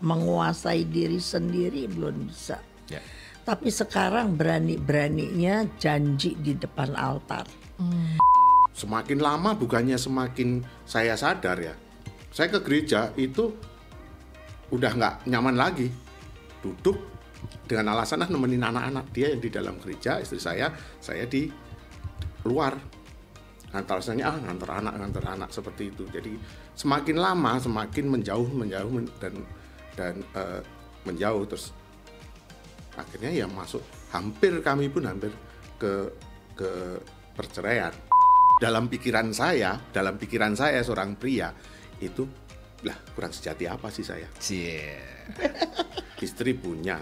menguasai diri sendiri belum bisa. Ya. Tapi sekarang berani-beraninya janji di depan altar. Semakin lama bukannya semakin saya sadar ya. Saya ke gereja itu udah nggak nyaman lagi. Duduk dengan alasan nemenin anak-anak, dia yang di dalam gereja, istri saya di luar. Alasannya ngantar anak seperti itu. Jadi semakin lama semakin menjauh dan menjauh, terus akhirnya ya kami pun hampir ke perceraian. Dalam pikiran saya seorang pria itu kurang sejati apa sih saya? Istri punya,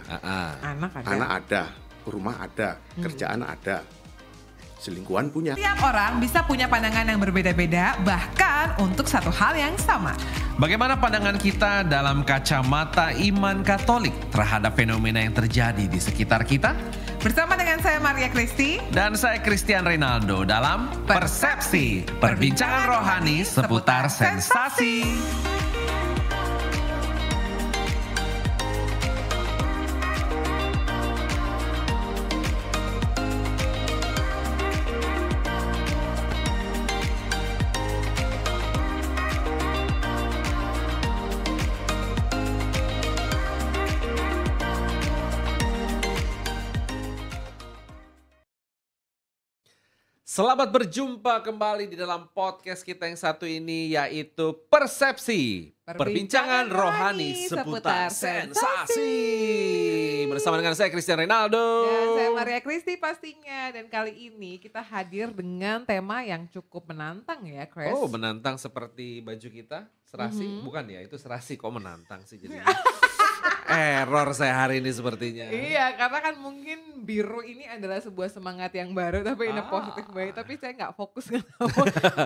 anak ada, rumah ada, kerjaan ada, selingkuhan punya. Tiap orang bisa punya pandangan yang berbeda-beda, bahkan untuk satu hal yang sama. Bagaimana pandangan kita dalam kacamata iman Katolik terhadap fenomena yang terjadi di sekitar kita? Bersama dengan saya Maria Kristi Dan saya Christian Reynaldo dalam Persepsi, perbincangan rohani seputar sensasi. Selamat berjumpa kembali di dalam podcast kita yang satu ini, yaitu Persepsi, perbincangan rohani seputar sensasi. Bersama dengan saya Christian Reynaldo dan saya Maria Kristi pastinya. Dan kali ini kita hadir dengan tema yang cukup menantang ya, Chris. Oh, menantang seperti baju kita, serasi? Bukan ya, itu serasi, kok menantang sih jadinya. Error saya hari ini sepertinya. Iya, karena kan mungkin biru ini adalah sebuah semangat yang baru, tapi ini positif banget. Tapi saya nggak fokus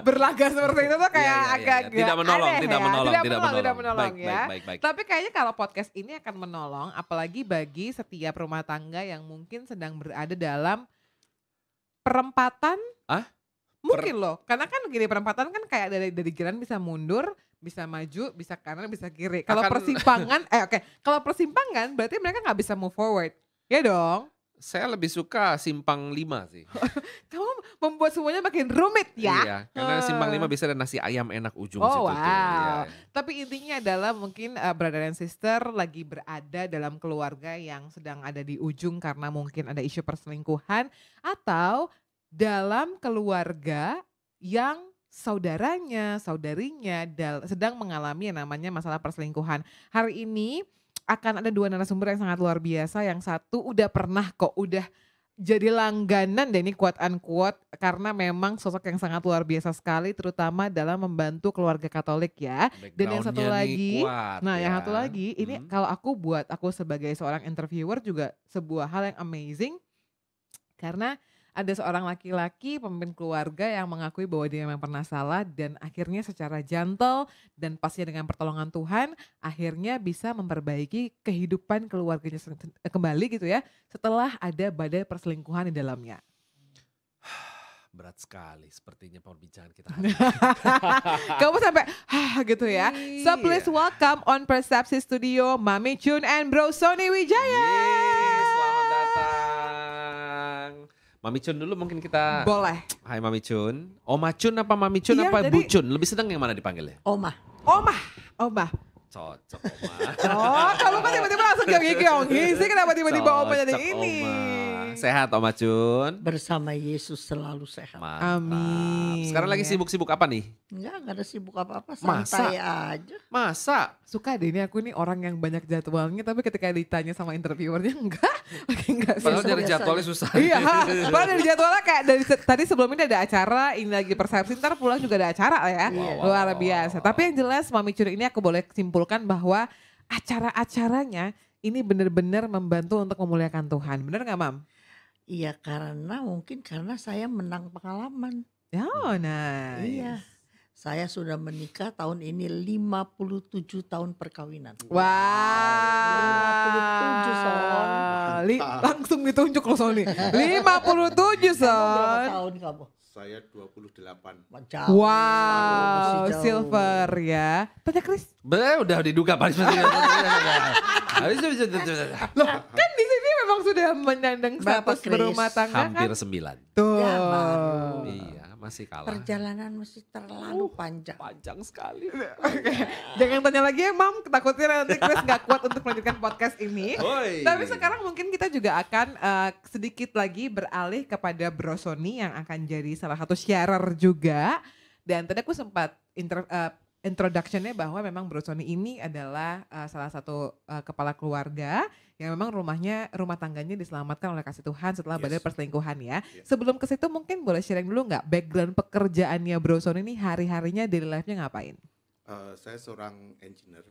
berlaga seperti itu tuh kayak agak tidak menolong, aneh tidak ya. menolong, Tidak menolong ya. Baik. Tapi kayaknya kalau podcast ini akan menolong, apalagi bagi setiap rumah tangga yang mungkin sedang berada dalam perempatan. Mungkin loh, karena kan gini, perempatan kan kayak dari jalan bisa mundur, bisa maju, bisa kanan, bisa kiri. Kalau persimpangan, kalau persimpangan berarti mereka nggak bisa move forward, ya dong. Saya lebih suka simpang 5 sih. Kamu membuat semuanya makin rumit ya. Iya, karena simpang 5 bisa ada nasi ayam enak ujung situ. Wow. Tuh. Iya. Tapi intinya adalah mungkin brother and sister lagi berada dalam keluarga yang sedang ada di ujung karena mungkin ada isu perselingkuhan, atau dalam keluarga yang saudaranya, saudarinya sedang mengalami yang namanya masalah perselingkuhan. Hari ini akan ada dua narasumber yang sangat luar biasa. Yang satu udah jadi langganan deh ini quote unquote, karena memang sosok yang sangat luar biasa sekali, terutama dalam membantu keluarga Katolik ya. Dan yang satu lagi, yang satu lagi ini kalau buat aku sebagai seorang interviewer juga sebuah hal yang amazing, karena ada seorang laki-laki pemimpin keluarga yang mengakui bahwa dia memang pernah salah, dan akhirnya secara gentle dan pastinya dengan pertolongan Tuhan akhirnya bisa memperbaiki kehidupan keluarganya kembali gitu ya, setelah ada badai perselingkuhan di dalamnya. Berat sekali sepertinya perbincangan kita. Kamu sampai gitu ya. So please welcome on Persepsi Studio Mami Chun and Bro Sony Wijaya. Selamat datang. Mami Chun dulu mungkin kita. Boleh. Hai Mami Chun. Oma Chun apa Mami Chun apa Bu Chun? Lebih senang yang mana dipanggilnya? Oma. Cocok Oma. Oh, kamu kan tiba-tiba langsung gigi sih, kenapa tiba-tiba Oma jadi ini? Sehat Oma Chun? Bersama Yesus selalu sehat. Mantap. Amin. Sekarang lagi sibuk-sibuk apa nih? Enggak ada sibuk apa-apa, santai aja. Masa? Suka deh ini aku nih orang yang banyak jadwalnya, tapi ketika ditanya sama interviewernya enggak sih. Padahal dari jadwalnya susah. Iya, padahal dari jadwalnya kayak dari tadi sebelum ini ada acara, ini lagi persepsi, ntar pulang juga ada acara ya. Luar biasa. Tapi yang jelas Mami Chun ini aku boleh simpulkan bahwa acara-acaranya ini benar-benar membantu untuk memuliakan Tuhan. Benar gak Mam? Iya, karena saya menang pengalaman. Oh nice. Iya. Saya sudah menikah tahun ini 57 tahun perkawinan. Wow. 57 Son. Langsung ditunjuk loh Sony. 57 Son. Berapa tahun kamu? Saya 28. Jauh. Wow, Masih jauh. silver ya. Tanya Chris. Udah diduga Pak. Kan di sini memang sudah menyandang Berapa, status Chris? berumah tangga Hampir kan? 9. Tuh. Ya, baru. Iya, masih kalah. Perjalanan masih terlalu panjang. Panjang sekali. Oke, jangan tanya lagi ya Mam, takutnya nanti Chris gak kuat untuk melanjutkan podcast ini. Oi. Tapi sekarang mungkin kita juga akan sedikit lagi beralih kepada Bro Sony yang akan jadi salah satu sharer juga. Dan tadi aku sempat introduction-nya bahwa memang Bro Sony ini adalah salah satu kepala keluarga yang memang rumah tangganya diselamatkan oleh kasih Tuhan setelah badai perselingkuhan ya. Sebelum ke situ mungkin boleh sharing dulu nggak background pekerjaannya Bro Sony ini hari-harinya daily life-nya ngapain? Saya seorang engineer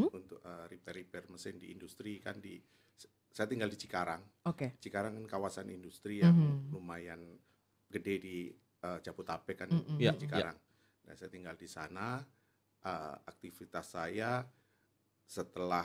untuk repair mesin di industri kan saya tinggal di Cikarang. Oke. Cikarang kan kawasan industri yang lumayan gede di Jabodetabek kan di Cikarang. Nah, saya tinggal di sana. Aktivitas saya setelah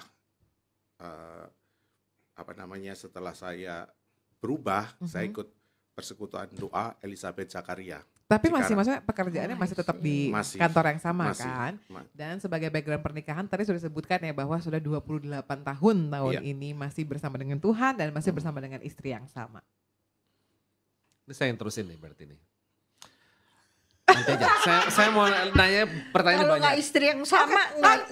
setelah saya berubah, saya ikut persekutuan doa Elizabeth Zakaria. Tapi masih Cikarang. maksudnya pekerjaannya masih tetap di Masih. kantor yang sama Masih. kan? Dan sebagai background pernikahan tadi sudah disebutkan ya bahwa sudah 28 tahun ini masih bersama dengan Tuhan dan masih bersama dengan istri yang sama. Ini saya yang terusin nih berarti nih. Nanti aja. Saya mau nanya pertanyaan Kalau banyak. nggak istri yang sama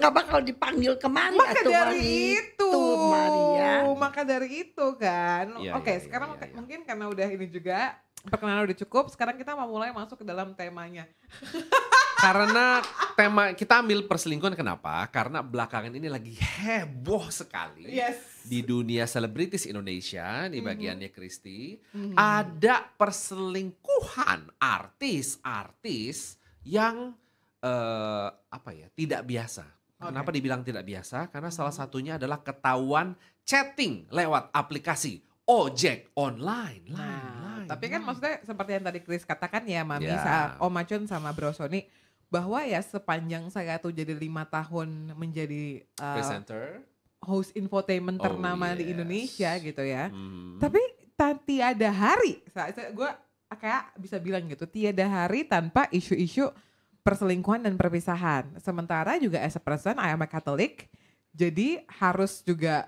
nggak bakal dipanggil kemana Maka tuh dari itu, Maria. maka dari itu kan. Iya, Oke, iya, sekarang iya, iya. mungkin karena udah ini juga perkenalan udah cukup, sekarang kita mau mulai masuk ke dalam temanya. Karena tema kita ambil perselingkuhan kenapa? Karena belakangan ini lagi heboh sekali di dunia selebritis Indonesia di bagiannya Kristi. Ada perselingkuhan artis-artis yang tidak biasa. Kenapa dibilang tidak biasa? Karena salah satunya adalah ketahuan chatting lewat aplikasi ojek online. Tapi kan maksudnya seperti yang tadi Chris katakan ya Mami, Ya. Om Acun sama Bro Sony, bahwa ya sepanjang saya tuh jadi 5 tahun menjadi Presenter. host infotainment ternama di yes. Indonesia gitu ya. Hmm. Tapi tiada hari, gue kayak bisa bilang gitu, tiada hari tanpa isu-isu perselingkuhan dan perpisahan. Sementara juga as a person, I am a Catholic, jadi harus juga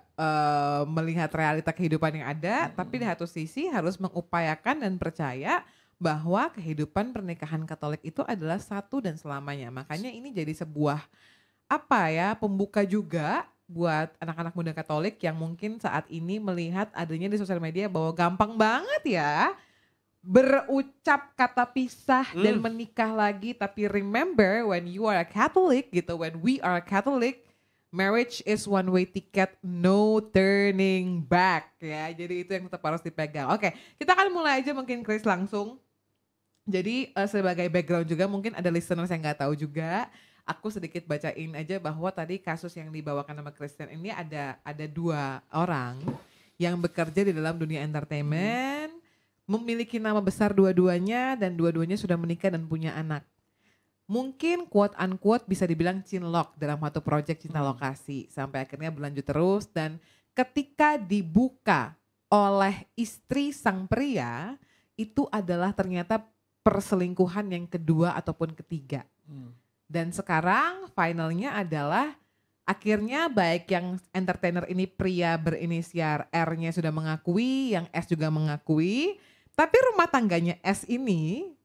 melihat realita kehidupan yang ada, tapi di satu sisi harus mengupayakan dan percaya bahwa kehidupan pernikahan Katolik itu adalah satu dan selamanya. Makanya ini jadi sebuah pembuka juga buat anak-anak muda Katolik yang mungkin saat ini melihat adanya di sosial media bahwa gampang banget ya berucap kata pisah dan menikah lagi. Tapi remember when you are a Catholic gitu, when we are a Catholic, marriage is one way ticket, no turning back ya. Jadi itu yang tetap harus dipegang. Oke, kita akan mulai aja mungkin Chris langsung. Jadi sebagai background juga mungkin ada listeners yang gak tahu juga. Aku sedikit bacain aja bahwa tadi kasus yang dibawakan sama Christian ini ada 2 orang yang bekerja di dalam dunia entertainment, memiliki nama besar dua-duanya dan dua-duanya sudah menikah dan punya anak. Mungkin quote unquote bisa dibilang cinlok dalam satu proyek cinta lokasi sampai akhirnya berlanjut terus, dan ketika dibuka oleh istri sang pria itu adalah ternyata perselingkuhan yang kedua ataupun ketiga. Dan sekarang finalnya adalah akhirnya baik yang entertainer ini pria berinisial R-nya sudah mengakui, yang S juga mengakui, tapi rumah tangganya S ini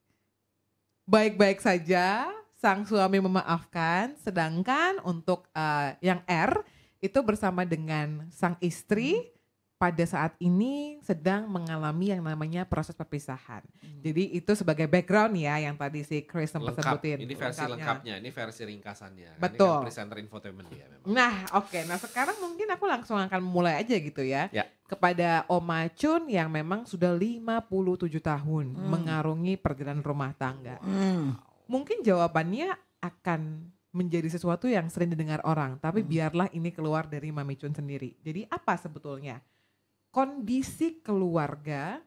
baik-baik saja, sang suami memaafkan, sedangkan untuk yang R itu bersama dengan sang istri pada saat ini sedang mengalami yang namanya proses perpisahan. Jadi itu sebagai background ya yang tadi si Chris sempat sebutin. Ini versi lengkapnya, ini versi ringkasannya. Betul. Ini kan presenter infotainment dia memang. Nah oke, nah sekarang mungkin aku langsung akan mulai aja gitu ya. Kepada Om Acun yang memang sudah 57 tahun mengarungi perjalanan rumah tangga. Mungkin jawabannya akan menjadi sesuatu yang sering didengar orang, tapi biarlah ini keluar dari Mami Cun sendiri. Jadi apa sebetulnya kondisi keluarga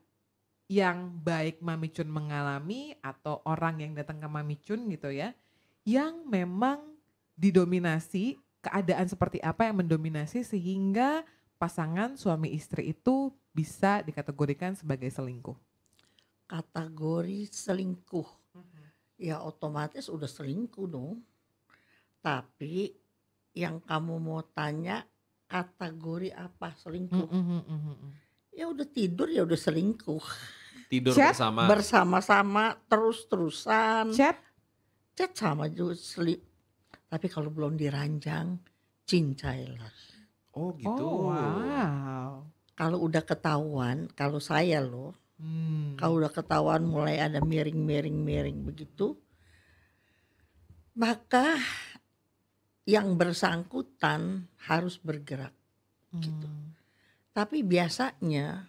yang baik Mami Cun mengalami atau orang yang datang ke Mami Cun gitu ya, yang memang didominasi, keadaan seperti apa yang mendominasi sehingga pasangan suami istri itu bisa dikategorikan sebagai selingkuh? kategori selingkuh, ya otomatis udah selingkuh dong. Tapi yang kamu mau tanya kategori apa selingkuh? Ya udah tidur ya udah selingkuh. Tidur Chat bersama. Bersama-sama terus-terusan. Chat? Chat sama juga tapi kalau belum diranjang, cincailah. Oh gitu. Oh, wow. Kalau udah ketahuan, kalau saya loh, kalau udah ketahuan mulai ada miring begitu, maka yang bersangkutan harus bergerak gitu. Tapi biasanya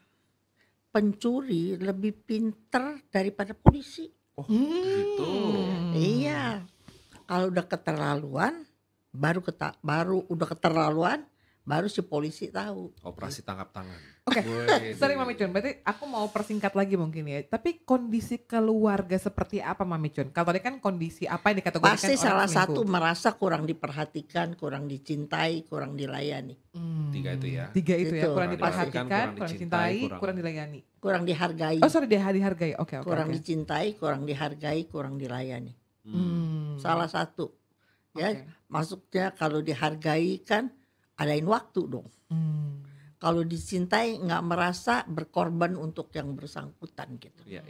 pencuri lebih pinter daripada polisi. Oh gitu. Iya. Kalau udah keterlaluan, baru si polisi tahu. Operasi tangkap tangan. Oke, Wih, sorry Mami Cun, berarti aku mau persingkat lagi mungkin ya. Tapi kondisi keluarga seperti apa Mami Cun? Kalau tadi kan kondisi apa yang dikategorikan Pasti orang salah selingkuh? satu merasa kurang diperhatikan, kurang dicintai, kurang dilayani. Tiga itu ya. Tiga itu ya, Itu. kurang Kurang diperhatikan, diperhatikan, kurang dicintai, kurang- kurang dilayani. Kurang dihargai. Oh sorry, dihargai. Oke. Kurang dicintai, kurang dihargai, kurang dilayani. Salah satu. Ya, Oke. maksudnya kalau dihargai kan adain waktu dong. Kalau dicintai nggak merasa berkorban untuk yang bersangkutan gitu. Iya.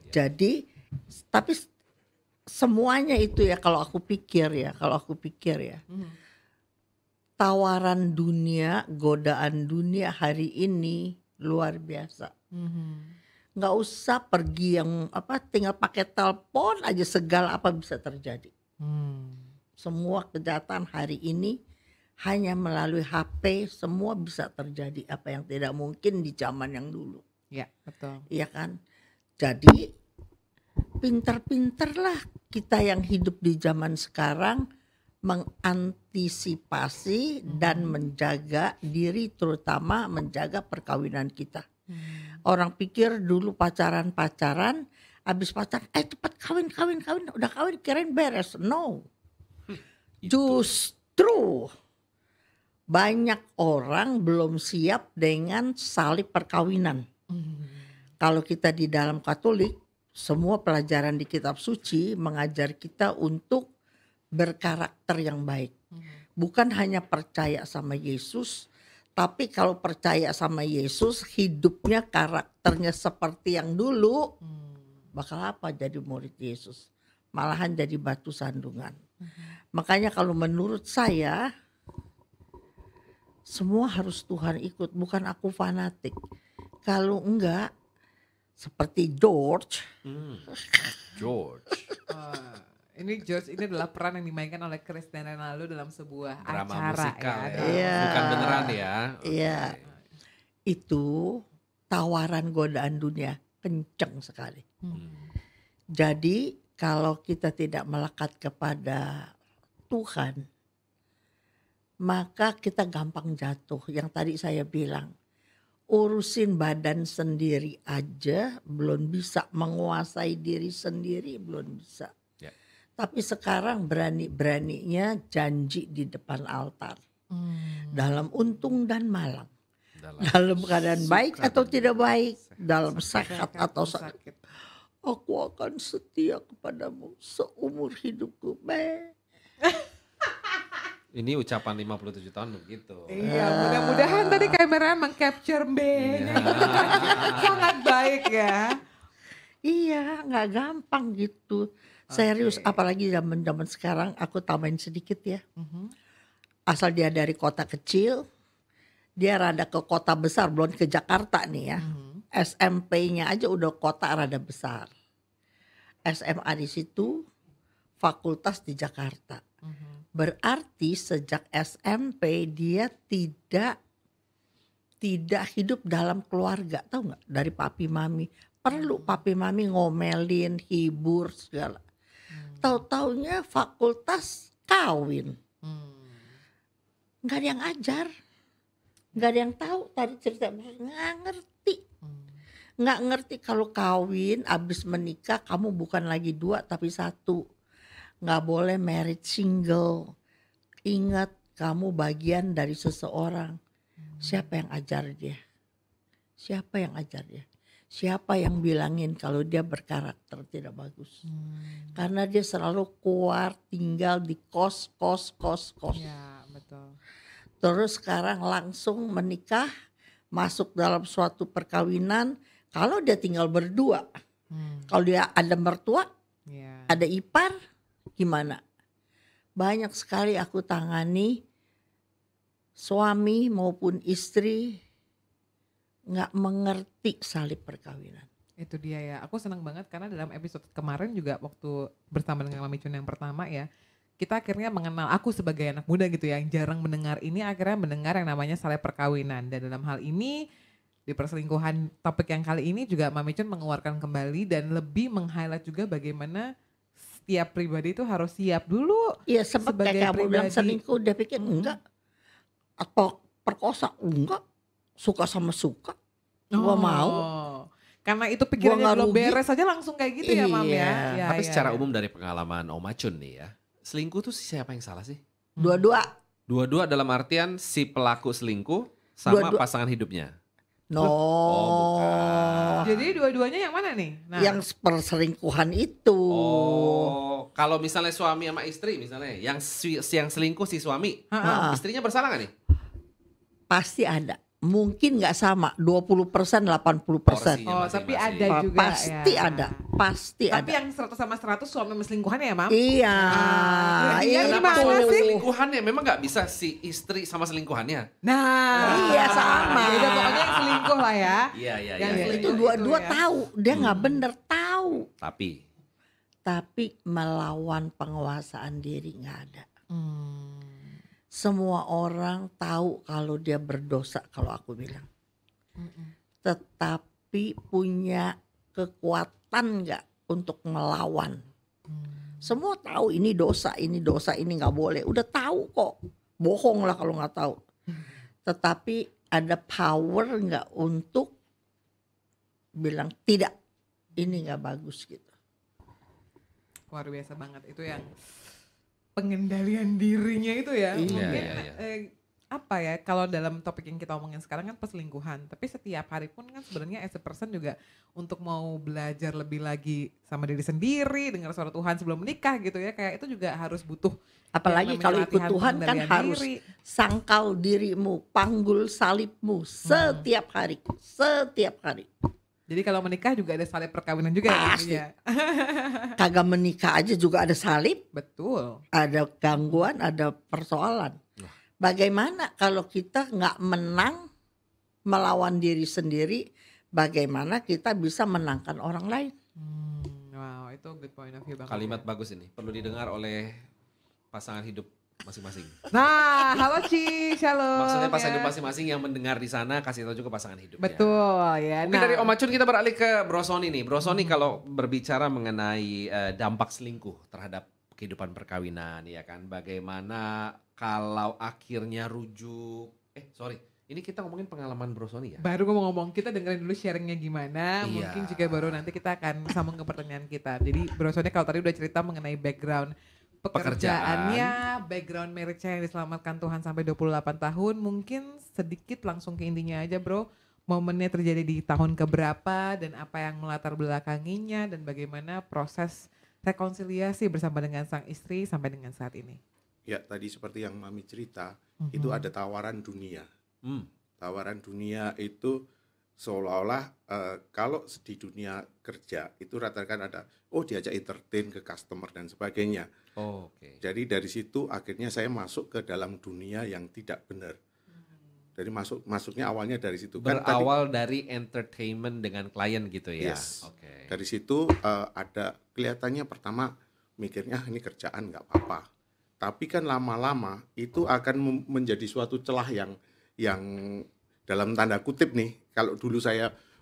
Jadi tapi semuanya itu ya kalau aku pikir ya, tawaran dunia, godaan dunia hari ini luar biasa. Nggak usah pergi yang tinggal pakai telepon aja segala apa bisa terjadi. Semua kejahatan hari ini hanya melalui HP semua bisa terjadi, apa yang tidak mungkin di zaman yang dulu. Ya betul. Iya kan? Jadi pinter-pinterlah kita yang hidup di zaman sekarang mengantisipasi dan menjaga diri, terutama menjaga perkawinan kita. Orang pikir dulu pacaran, habis pacaran cepat kawin, udah kawin kirain beres. No. Justru banyak orang belum siap dengan salib perkawinan. Kalau kita di dalam Katolik, semua pelajaran di kitab suci mengajar kita untuk berkarakter yang baik. Bukan hanya percaya sama Yesus, tapi kalau percaya sama Yesus, hidupnya karakternya seperti yang dulu, bakal apa jadi murid Yesus? Malahan jadi batu sandungan. Makanya kalau menurut saya, semua harus Tuhan ikut, bukan aku fanatik. Kalau enggak, seperti George. Ini George ini adalah peran yang dimainkan oleh Cristiano Ronaldo dalam sebuah Drama acara musikal ya. Iya. Bukan beneran ya. Iya. Itu tawaran godaan dunia kenceng sekali. Jadi kalau kita tidak melekat kepada Tuhan, maka kita gampang jatuh. Yang tadi saya bilang, urusin badan sendiri aja belum bisa, menguasai diri sendiri belum bisa. Ya. Tapi sekarang berani-beraninya janji di depan altar. Dalam untung dan malang. Dalam keadaan baik atau tidak baik. Dalam sehat atau sakit. Aku akan setia kepadamu seumur hidupku. Ini ucapan 57 tahun begitu. Iya, mudah-mudahan tadi kamera meng-capture B-nya. Sangat baik ya. Iya, nggak gampang gitu. Serius, apalagi zaman-zaman sekarang aku tambahin sedikit ya. Asal dia dari kota kecil, dia rada ke kota besar, belum ke Jakarta nih ya. SMP-nya aja udah kota rada besar. SMA di situ, fakultas di Jakarta. Berarti sejak SMP dia tidak hidup dalam keluarga, tahu nggak? Dari papi mami, perlu papi mami ngomelin, hibur segala. Tahu-taunya fakultas kawin, nggak ada yang ajar, nggak ada yang tahu tadi cerita, nggak ngerti kalau kawin abis menikah kamu bukan lagi 2 tapi 1. Nggak boleh married single. Ingat kamu bagian dari seseorang. Siapa yang ajar dia? Siapa yang ajar dia? Siapa yang bilangin kalau dia berkarakter tidak bagus? Karena dia selalu keluar tinggal di kos. Ya, betul. Terus sekarang langsung menikah, masuk dalam suatu perkawinan. Kalau dia tinggal berdua, kalau dia ada mertua, Ya. ada ipar, gimana? Banyak sekali aku tangani suami maupun istri nggak mengerti salib perkawinan. Itu dia ya. Aku senang banget karena dalam episode kemarin juga waktu bersama dengan Mami Chun yang pertama ya, kita akhirnya mengenal, aku sebagai anak muda gitu ya, yang jarang mendengar ini, akhirnya mendengar yang namanya salib perkawinan. Dan dalam hal ini di perselingkuhan, topik yang kali ini juga Mami Chun mengeluarkan kembali dan lebih meng-highlight juga bagaimana setiap pribadi itu harus siap dulu. Iya, sempat Sebagai kayak kamu bilang pribadi. selingkuh, dia pikir enggak, atau perkosa enggak, suka sama suka, gua mau. Karena itu pikirannya Gua nggak belum rugi. beres aja langsung kayak gitu ya Mam ya. Iya. Ya, Tapi ya, secara ya. umum dari pengalaman Om Acun nih ya, selingkuh tuh siapa yang salah sih? Dua-dua, Dua-dua dalam artian si pelaku selingkuh sama Dua-dua. pasangan hidupnya. no. bukan. Jadi dua-duanya yang mana nih? Nah, Yang perselingkuhan itu. Oh, kalau misalnya suami sama istri misalnya, yang selingkuh si suami, Ha-ha. istrinya bersalah gak nih? Pasti ada. Mungkin nggak sama, 20%, 80%. Porsinya tapi masing-masing. ada juga Pasti ya. ada, pasti Tapi ada. yang 100 sama 100 suami selingkuhan ya Mam? Iya, Iya, itu. Kenapa gimana suami sih? selingkuhannya? Memang gak bisa si istri sama selingkuhannya? Nah, Iya, sama. Udah pokoknya yang selingkuh lah ya. Iya, iya, Yang iya. Itu Itu dua-dua ya. tahu, dia nggak bener tahu. Tapi melawan penguasaan diri nggak ada. Semua orang tahu kalau dia berdosa, kalau aku bilang. Tetapi punya kekuatan nggak untuk melawan? Semua tahu ini dosa, ini nggak boleh. Udah tahu kok, bohong lah kalau nggak tahu. Tetapi ada power nggak untuk bilang tidak, ini nggak bagus gitu. Luar biasa banget itu yang pengendalian dirinya itu ya. Iya, Mungkin iya. apa ya, kalau dalam topik yang kita omongin sekarang kan perselingkuhan, tapi setiap hari pun kan sebenarnya as a person juga untuk mau belajar lebih lagi sama diri sendiri, dengar suara Tuhan sebelum menikah gitu ya, kayak itu juga harus butuh Apalagi yang namanya kalau ikut latihan Tuhan kan pengendalian harus diri. sangkal dirimu, panggul salibmu setiap hari, setiap hari. Jadi kalau menikah juga ada salib perkawinan juga Pasti. ya. Kagak menikah aja juga ada salib, Betul. ada gangguan, ada persoalan. Bagaimana kalau kita nggak menang melawan diri sendiri, bagaimana kita bisa menangkan orang lain? Wow, itu good point of view banget. Kalimat bagus ini, perlu didengar oleh pasangan hidup masing-masing. Nah, halo Ci, shalom. Maksudnya pasangan ya. hidup masing-masing yang mendengar di sana kasih tahu juga pasangan hidup. Betul ya. Mungkin dari Om Acun kita beralih ke Bro Sony nih. Bro Sony kalau berbicara mengenai dampak selingkuh terhadap kehidupan perkawinan ya kan. Bagaimana kalau akhirnya rujuk. Ini kita ngomongin pengalaman Bro Sony ya. Baru gue mau ngomong, kita dengerin dulu sharingnya gimana. Iya. Mungkin juga baru nanti kita akan sambung ke pertanyaan kita. Jadi Bro Sony kalau tadi udah cerita mengenai background pekerjaannya, background marriage-nya yang diselamatkan Tuhan sampai 28 tahun. Mungkin sedikit langsung ke intinya aja Bro. Momennya terjadi di tahun keberapa dan apa yang melatar belakanginya dan bagaimana proses rekonsiliasi bersama dengan sang istri sampai dengan saat ini. Ya tadi seperti yang Mami cerita, itu ada tawaran dunia. Tawaran dunia itu seolah-olah kalau di dunia kerja itu rata-rata ada, diajak entertain ke customer dan sebagainya. Oke. Jadi dari situ akhirnya saya masuk ke dalam dunia yang tidak benar. Jadi masuknya awalnya dari situ. Berawal dari entertainment dengan klien gitu ya. Yes. Oke. Dari situ ada kelihatannya pertama mikirnya ini kerjaan nggak apa-apa. Tapi kan lama-lama itu akan menjadi suatu celah yang dalam tanda kutip nih. Kalau dulu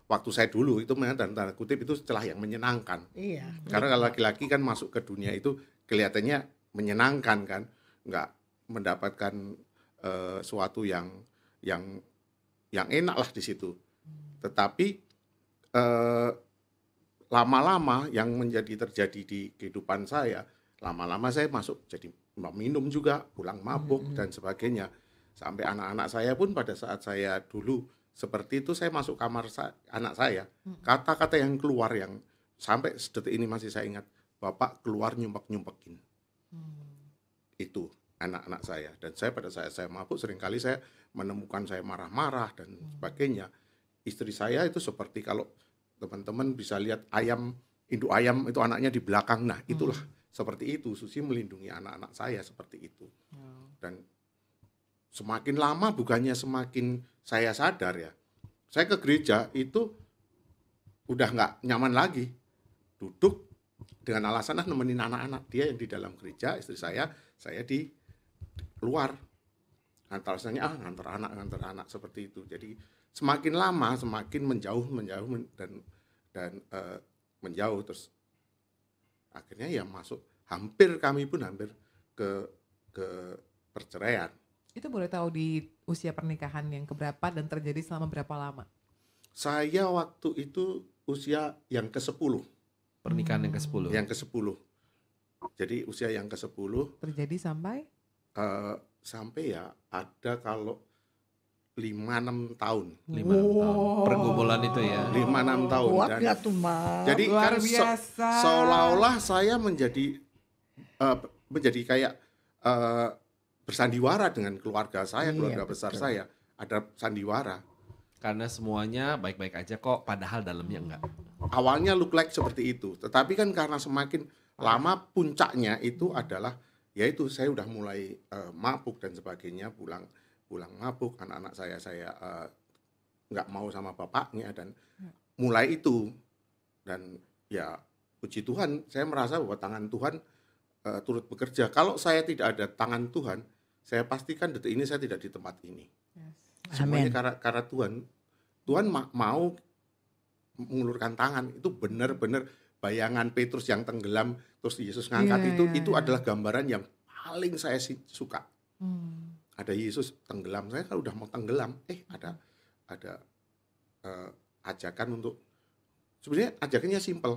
waktu saya dulu itu dalam tanda kutip itu celah yang menyenangkan. Iya. Karena kalau laki-laki kan masuk ke dunia itu kelihatannya menyenangkan kan, nggak mendapatkan suatu yang enak lah di situ. Tetapi lama-lama yang terjadi di kehidupan saya, lama-lama saya masuk jadi minum juga, pulang mabuk dan sebagainya. Sampai anak-anak saya pun pada saat saya dulu seperti itu saya masuk kamar anak saya, kata-kata yang keluar yang sampai detik ini masih saya ingat, bapak keluar nyumpek-nyumpekin. Itu anak-anak saya, dan saya pada saat saya mabuk seringkali saya menemukan saya marah-marah dan sebagainya. Istri saya itu seperti kalau teman-teman bisa lihat induk ayam itu anaknya di belakang, nah itulah seperti itu. Susi melindungi anak-anak saya seperti itu. Dan semakin lama bukannya semakin saya sadar ya, saya ke gereja itu udah nggak nyaman lagi, duduk dengan alasan nemenin anak-anak, dia yang di dalam gereja, istri saya di luar. Alasannya ngantar anak seperti itu. Jadi semakin lama semakin menjauh dan menjauh, terus akhirnya ya kami pun hampir ke perceraian. Itu boleh tahu di usia pernikahan yang keberapa dan terjadi selama berapa lama? Saya waktu itu usia yang ke-10. Pernikahan yang ke-10. Yang ke-10. Jadi usia yang ke-10. Terjadi sampai? Sampai ya ada kalau 5-6 tahun. 5-6 tahun. Pergumulan itu ya. 5-6 tahun. Kuat gak tuh, Mas? Jadi luar kan biasa. seolah-olah saya menjadi kayak bersandiwara dengan keluarga saya, keluarga besar saya. Ada sandiwara. Karena semuanya baik-baik aja kok, padahal dalamnya enggak. Awalnya look like seperti itu, tetapi kan karena semakin lama puncaknya itu adalah, yaitu saya udah mulai mabuk dan sebagainya, pulang mabuk, anak-anak saya nggak mau sama bapaknya, dan mulai itu. Dan ya puji Tuhan, saya merasa bahwa tangan Tuhan turut bekerja. Kalau saya tidak ada tangan Tuhan, saya pastikan detik ini saya tidak di tempat ini. Semuanya karena Tuhan mau mengulurkan tangan. Itu benar-benar bayangan Petrus yang tenggelam terus Yesus ngangkat, itu adalah gambaran yang paling saya suka. Ada Yesus tenggelam, saya kalau udah mau tenggelam, ada ajakan untuk, sebenarnya ajakannya simple.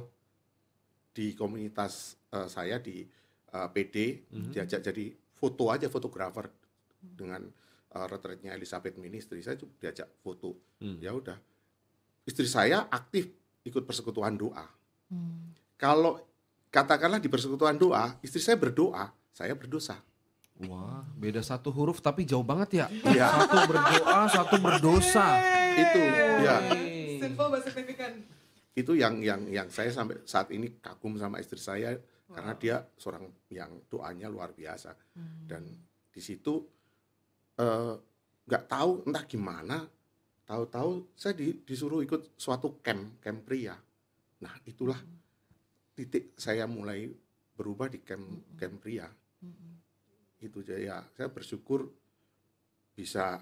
Di komunitas saya di PD diajak jadi foto aja, fotografer dengan retreatnya Elizabeth Ministry, saya diajak foto. Ya udah, istri saya aktif ikut persekutuan doa. Kalau katakanlah di persekutuan doa, istri saya berdoa, saya berdosa. Wah, beda satu huruf tapi jauh banget ya. Iya. Satu berdoa, satu berdosa. Itu ya. Simple but significant. Itu yang saya sampai saat ini kagum sama istri saya, karena dia seorang yang doanya luar biasa. Dan di situ nggak tahu entah gimana, tahu-tahu saya disuruh ikut suatu camp pria. Nah itulah titik saya mulai berubah di camp pria. Itu ya, saya bersyukur bisa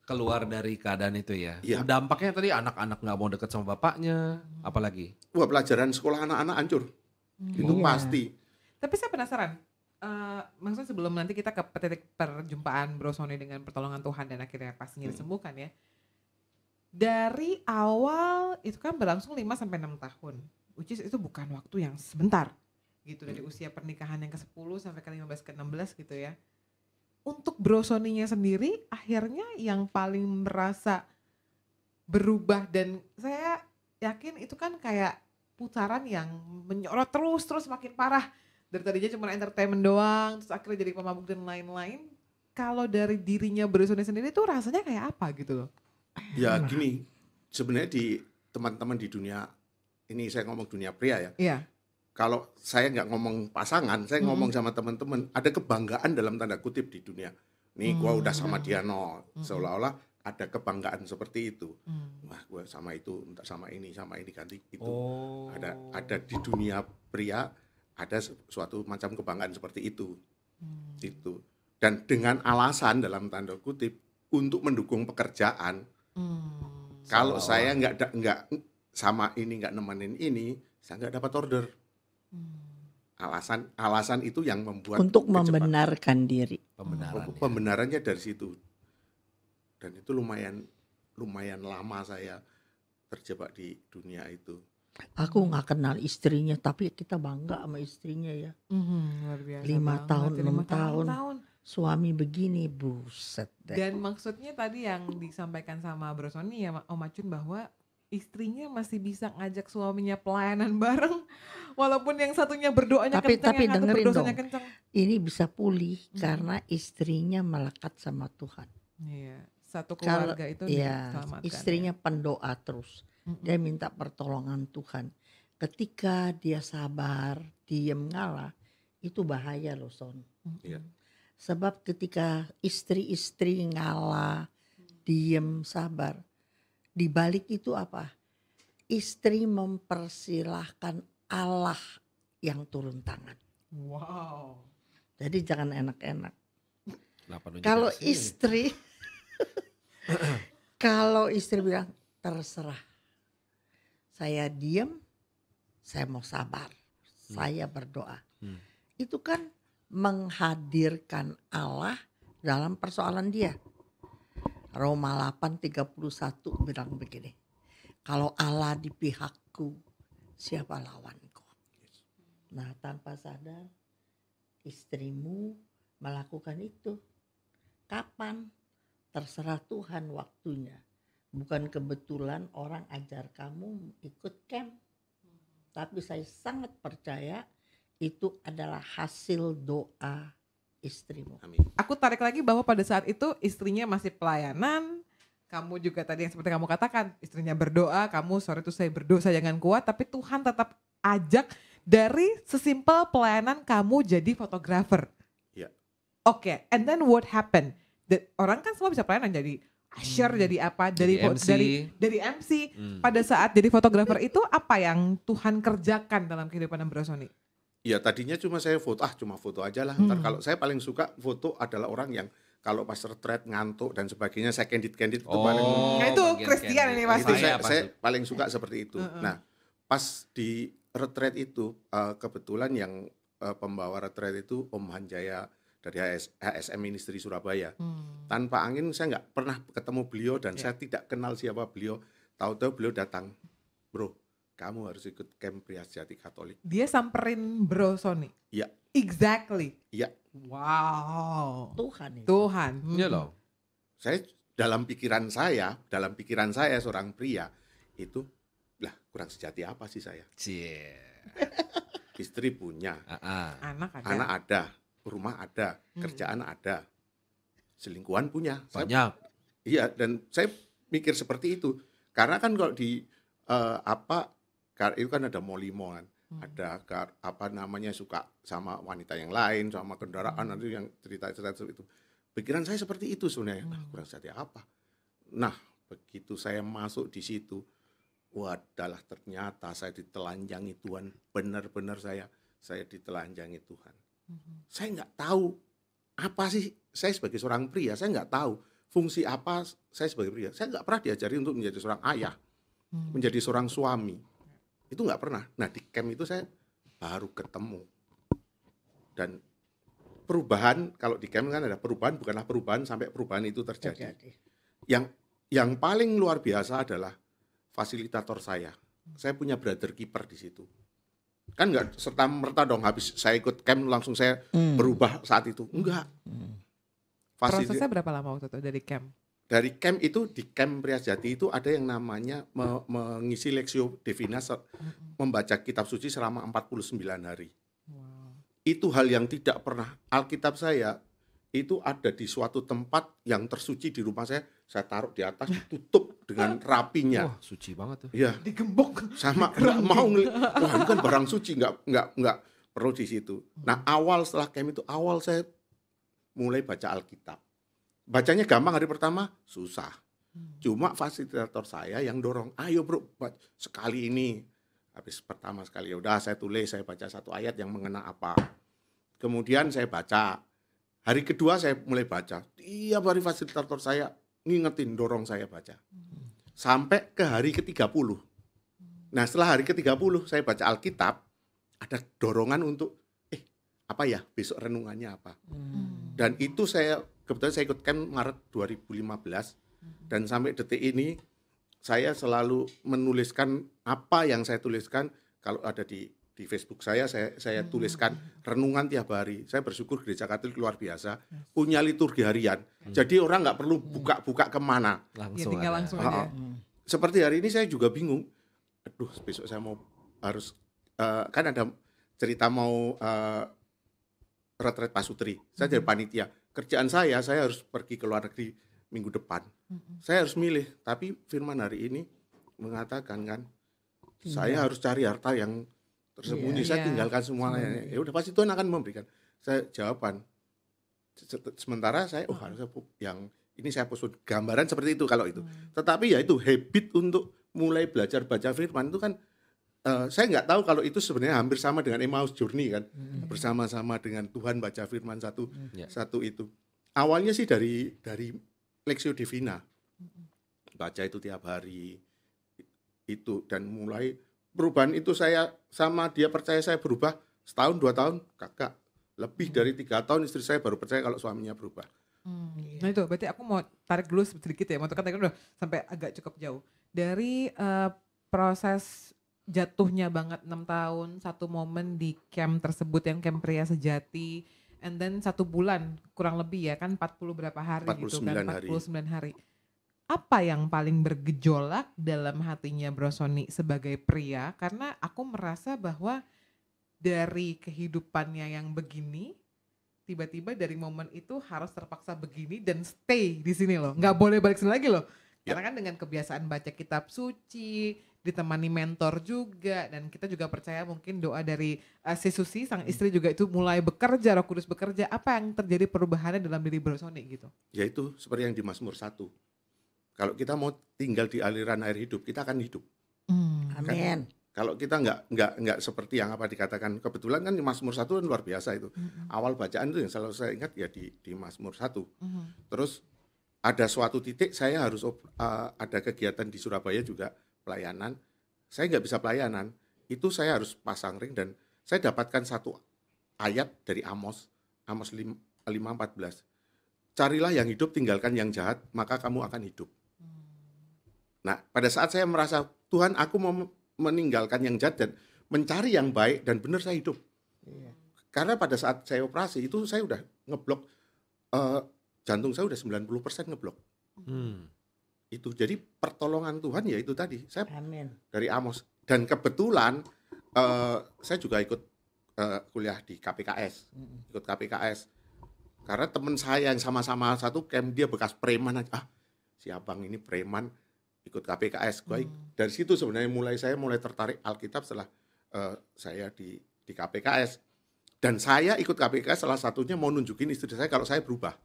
Keluar dari keadaan itu ya. Iya. Dampaknya tadi anak-anak nggak mau deket sama bapaknya, apalagi. Wah, pelajaran sekolah anak-anak hancur. Itu pasti. Tapi saya penasaran, maksudnya sebelum nanti kita ke titik perjumpaan Bro Sony dengan pertolongan Tuhan dan akhirnya pastinya disembuhkan ya. Dari awal itu kan berlangsung 5-6 tahun. Which is itu bukan waktu yang sebentar. Gitu, dari usia pernikahan yang ke-10 sampai ke-15 ke-16 gitu ya. Untuk Bro Sony-nya sendiri akhirnya yang paling merasa berubah, dan saya yakin itu kan kayak putaran yang menyorot terus makin parah. Dari tadinya cuma entertainment doang, terus akhirnya jadi pemabuk dan lain-lain. Kalau dari dirinya Bro Sony sendiri tuh rasanya kayak apa gitu loh? Ya gini, sebenarnya di teman-teman di dunia ini, saya ngomong dunia pria ya. Iya. Kalau saya nggak ngomong pasangan, saya ngomong sama teman-teman, ada kebanggaan dalam tanda kutip di dunia. Nih gua udah sama dia seolah-olah ada kebanggaan seperti itu. Wah, gua sama itu, entah sama ini ganti itu. Ada di dunia pria ada suatu macam kebanggaan seperti itu. Itu. Dan dengan alasan dalam tanda kutip untuk mendukung pekerjaan. Kalau saya nggak sama ini, nggak nemenin ini, saya nggak dapat order. Alasan itu yang membuat untuk membenarkan diri. Pembenarannya dari situ. Dan itu lumayan lama saya terjebak di dunia itu. Aku nggak kenal istrinya, tapi kita bangga sama istrinya ya. Luar biasa 5 tahun, 6 tahun. suami begini, buset deh. Dan maksudnya tadi yang disampaikan sama Bro Sony ya Om Acun bahwa istrinya masih bisa ngajak suaminya pelayanan bareng walaupun yang satunya berdoanya Tapi kencang, yang satu dengerin berdosanya dong. kencang. Ini bisa pulih karena istrinya melekat sama Tuhan. Iya, satu Kalau keluarga itu ya diselamatkan. istrinya pendoa terus, dia minta pertolongan Tuhan. Ketika dia sabar, diem ngalah, itu bahaya loh Son. Iya. Sebab ketika istri-istri ngalah, diem, sabar, di balik itu apa? Istri mempersilahkan Allah yang turun tangan. Wow. Jadi jangan enak-enak. Kenapa nunjukin Kalau sini? kalau istri bilang terserah, saya diem, saya mau sabar, saya berdoa. Itu kan menghadirkan Allah dalam persoalan dia. Roma 8:31 bilang begini, kalau Allah di pihakku, siapa lawanku? Nah, tanpa sadar istrimu melakukan itu. Kapan? Terserah Tuhan waktunya. Bukan kebetulan orang ajar kamu ikut camp. Tapi saya sangat percaya itu adalah hasil doa istrimu. Amin. Aku tarik lagi bahwa pada saat itu istrinya masih pelayanan. Kamu juga tadi yang seperti kamu katakan, istrinya berdoa, kamu sorry itu saya berdosa jangan kuat, tapi Tuhan tetap ajak dari sesimpel pelayanan kamu jadi fotografer. Iya. Oke, and then what happened? Orang kan semua bisa pelayanan jadi usher, jadi apa, Jadi MC. dari MC. Pada saat jadi fotografer itu apa yang Tuhan kerjakan dalam kehidupan Bro Sony? Ya tadinya cuma saya foto, cuma foto aja lah. Ntar kalau saya paling suka foto adalah orang yang kalau pas retret ngantuk dan sebagainya saya candid itu paling Nah, itu bagian Christian candid. ini pasti. itu Saya saya pasti. paling suka seperti itu. Nah, pas di retret itu kebetulan yang pembawa retret itu Om Hanjaya dari HSM Ministry Surabaya. Tanpa angin saya nggak pernah ketemu beliau dan saya tidak kenal siapa beliau. Tahu-tahu beliau datang, bro, kamu harus ikut camp Pria Sejati Katolik. Dia samperin Bro Sony. Iya. Exactly. Iya. Wow. Tuhan itu. Tuhan. Iya loh. Saya dalam pikiran saya seorang pria itu lah kurang sejati apa sih saya? Cie. Istri punya, Anak ada. anak ada, rumah ada, kerjaan ada, selingkuhan punya. Banyak. Iya, dan saya mikir seperti itu karena kan kalau di itu kan ada molimo kan, ada apa namanya suka sama wanita yang lain, sama kendaraan nanti yang cerita-cerita seperti itu. Pikiran saya seperti itu sebenarnya. Kurang sejati apa? Nah, begitu saya masuk di situ, wadalah ternyata saya ditelanjangi Tuhan, benar-benar saya ditelanjangi Tuhan. Saya nggak tahu apa sih saya sebagai seorang pria, saya nggak tahu fungsi apa saya sebagai pria. Saya nggak pernah diajari untuk menjadi seorang ayah, menjadi seorang suami. Itu nggak pernah. Nah di camp itu saya baru ketemu. Dan perubahan, kalau di camp kan ada perubahan, bukanlah perubahan sampai perubahan itu terjadi. Yang paling luar biasa adalah fasilitator saya. Saya punya brother keeper di situ. Kan nggak serta merta dong habis saya ikut camp langsung saya berubah saat itu. Enggak. Prosesnya berapa lama waktu itu dari camp? Dari camp itu, di camp Pria Sejati itu ada yang namanya mengisi Lexio Divina, membaca kitab suci selama 49 hari. Itu hal yang tidak pernah. Alkitab saya itu ada di suatu tempat yang tersuci di rumah saya taruh di atas, ditutup dengan rapinya. Wah, suci banget tuh. Iya. Digembok. Sama nggak mau wah ini kan barang suci, nggak perlu di situ. Nah awal setelah camp itu saya mulai baca Alkitab. Bacanya gampang hari pertama, susah. Cuma fasilitator saya yang dorong, ayo bro, sekali ini. Habis pertama sekali, ya udah saya tulis, saya baca satu ayat yang mengena apa. Kemudian saya baca. Hari kedua saya mulai baca. Tiap hari fasilitator saya ngingetin, dorong saya baca. Sampai ke hari ke-30. Nah setelah hari ke-30 saya baca Alkitab, ada dorongan untuk, apa ya, besok renungannya apa. Dan itu kebetulan saya ikut camp Maret 2015. Dan sampai detik ini, saya selalu menuliskan apa yang saya tuliskan kalau ada di di Facebook saya tuliskan renungan tiap hari. Saya bersyukur gereja Katolik luar biasa punya liturgi harian. Jadi orang nggak perlu buka-buka kemana. Ya, tinggal langsung aja. Seperti hari ini saya juga bingung. Aduh, besok saya mau harus kan ada cerita mau retret pasutri. Saya jadi panitia. Kerjaan saya harus pergi ke luar negeri minggu depan. Saya harus milih. Tapi firman hari ini mengatakan kan, saya harus cari harta yang tersembunyi. Saya tinggalkan semuanya. Ya udah pasti Tuhan akan memberikan saya jawaban. Sementara saya harusnya yang ini saya post gambaran seperti itu kalau itu. Tetapi ya itu habit untuk mulai belajar baca firman itu kan saya nggak tahu kalau itu sebenarnya hampir sama dengan Emmaus Journey kan. Bersama-sama dengan Tuhan baca firman satu itu. Awalnya sih dari Lectio Divina. Baca itu tiap hari itu dan mulai perubahan itu saya sama dia percaya saya berubah setahun 2 tahun kakak lebih dari 3 tahun istri saya baru percaya kalau suaminya berubah. Nah itu berarti aku mau tarik dulu sedikit ya, mau tekan udah sampai agak cukup jauh dari proses jatuhnya banget 6 tahun satu momen di camp tersebut yang camp pria sejati, and then 1 bulan kurang lebih ya kan 40 berapa hari gitu kan 49 hari. Apa yang paling bergejolak dalam hatinya Bro Sony sebagai pria? Karena aku merasa bahwa dari kehidupannya yang begini, tiba-tiba dari momen itu harus terpaksa begini dan stay di sini loh. Nggak boleh balik sini lagi loh. Karena kan dengan kebiasaan baca kitab suci, ditemani mentor juga, dan kita juga percaya mungkin doa dari si Susi, sang istri juga itu mulai bekerja, Roh Kudus bekerja. Apa yang terjadi perubahannya dalam diri Bro Sony gitu? Ya itu seperti yang di Mazmur 1. Kalau kita mau tinggal di aliran air hidup, kita akan hidup. Amin. Kan, kalau kita nggak seperti yang apa dikatakan, kebetulan kan di Mazmur 1 kan luar biasa itu. Awal bacaan itu yang selalu saya ingat ya di Mazmur 1. Terus ada suatu titik saya harus ada kegiatan di Surabaya juga pelayanan. Saya nggak bisa pelayanan, itu saya harus pasang ring dan saya dapatkan satu ayat dari Amos 5:14. Carilah yang hidup, tinggalkan yang jahat, maka kamu akan hidup. Nah, pada saat saya merasa, Tuhan aku mau meninggalkan yang jahat dan mencari yang baik dan benar saya hidup. Karena pada saat saya operasi, itu saya udah ngeblok, jantung saya udah 90% ngeblok. Itu, jadi pertolongan Tuhan ya itu tadi, saya dari Amos. Dan kebetulan, saya juga ikut kuliah di KPKS, ikut KPKS. Karena teman saya yang sama-sama satu camp, dia bekas preman aja. Si abang ini preman, ikut KPKS. Dari situ sebenarnya saya mulai tertarik Alkitab setelah saya di KPKS. Dan saya ikut KPKS salah satunya mau nunjukin istri saya kalau saya berubah.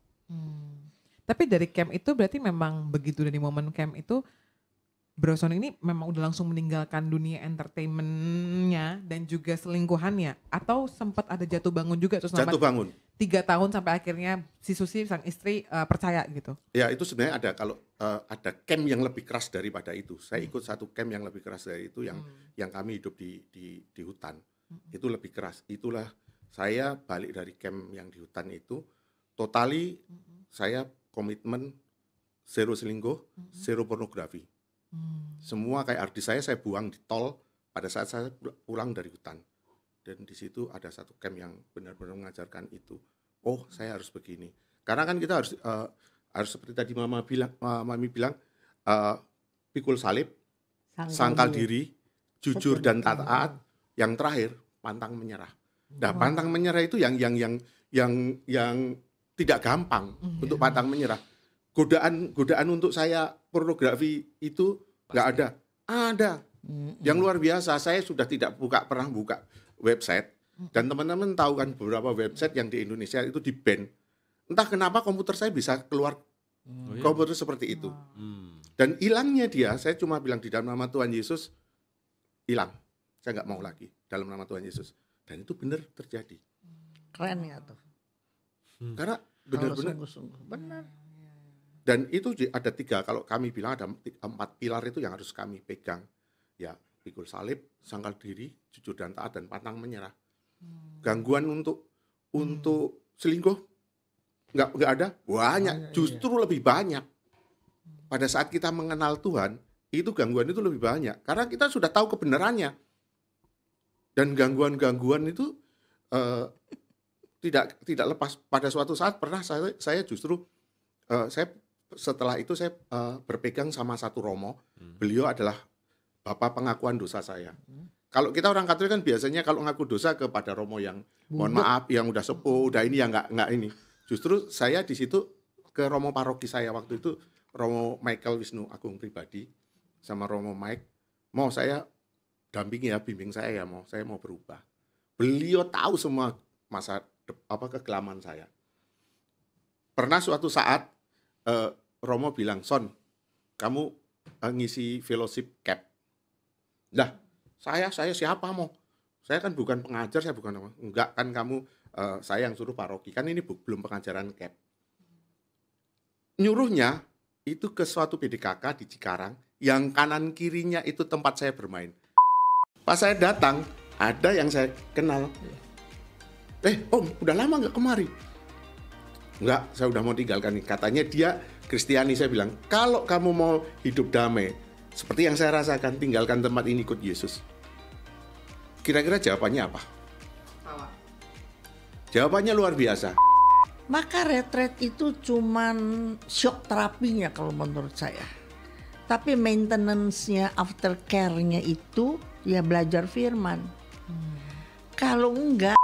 Tapi dari camp itu berarti memang begitu dari momen camp itu, Bro Sony ini memang udah langsung meninggalkan dunia entertainment-nya dan juga selingkuhannya, atau sempat ada jatuh bangun juga terus jatuh bangun 3 tahun sampai akhirnya si Susi sang istri percaya gitu? Ya itu sebenarnya ada, kalau ada camp yang lebih keras daripada itu. Saya ikut satu camp yang lebih keras dari itu yang kami hidup di hutan. Itu lebih keras. Itulah saya balik dari camp yang di hutan itu, totally saya komitmen zero selingkuh, zero pornografi. Semua kayak artis saya buang di tol pada saat saya pulang dari hutan. Dan di situ ada satu camp yang benar-benar mengajarkan itu. Oh, saya harus begini. Karena kan kita harus seperti tadi Mami bilang, pikul salib, sangkal diri, jujur dan taat. Yang terakhir, pantang menyerah. Nah, pantang menyerah itu yang tidak gampang untuk pantang menyerah. Godaan untuk saya pornografi itu nggak ada. Ada. Yang luar biasa, saya sudah tidak pernah buka website. Dan teman-teman tahu kan beberapa website yang di Indonesia itu di-ban. Entah kenapa komputer saya bisa keluar komputer seperti itu. Dan hilangnya dia, saya cuma bilang di dalam nama Tuhan Yesus, hilang. Saya nggak mau lagi dalam nama Tuhan Yesus. Dan itu benar terjadi. Keren ya tuh. Karena benar-benar. Benar. Dan itu ada 3, kalau kami bilang ada 4 pilar itu yang harus kami pegang. Ya, pikul salib, sangkal diri, jujur dan taat, dan pantang menyerah. Gangguan untuk selingkuh nggak ada, banyak, justru lebih banyak. Pada saat kita mengenal Tuhan, itu gangguan itu lebih banyak. Karena kita sudah tahu kebenarannya. Dan gangguan-gangguan itu tidak lepas. Pada suatu saat pernah saya justru saya setelah itu saya berpegang sama satu romo. Beliau adalah Bapak pengakuan dosa saya. Kalau kita orang Katolik kan biasanya kalau ngaku dosa kepada romo yang mohon maaf, yang udah sepuh, udah ini yang nggak ini. Justru saya di situ ke romo paroki saya waktu itu, Romo Michael Wisnu Agung pribadi sama Romo Mike, mau saya dampingi ya, bimbing saya ya, saya mau berubah. Beliau tahu semua masa kekelaman saya. Pernah suatu saat Romo bilang, Son, kamu ngisi fellowship cap. Nah, saya siapa mau? Saya kan bukan pengajar, saya bukan apa. Enggak kan kamu, saya yang suruh paroki. Kan ini belum pengajaran cap. Nyuruhnya itu ke suatu PDKK di Cikarang, yang kanan kirinya itu tempat saya bermain. Pas saya datang, ada yang saya kenal. Om, udah lama nggak kemari? Enggak, saya udah mau tinggalkan nih. Katanya dia Kristiani. Saya bilang, kalau kamu mau hidup damai, seperti yang saya rasakan, tinggalkan tempat ini, ikut Yesus. Kira-kira jawabannya apa? Jawabannya luar biasa. Maka retret itu cuman shock terapinya kalau menurut saya. Tapi maintenance-nya, aftercare-nya itu ya belajar firman. Kalau enggak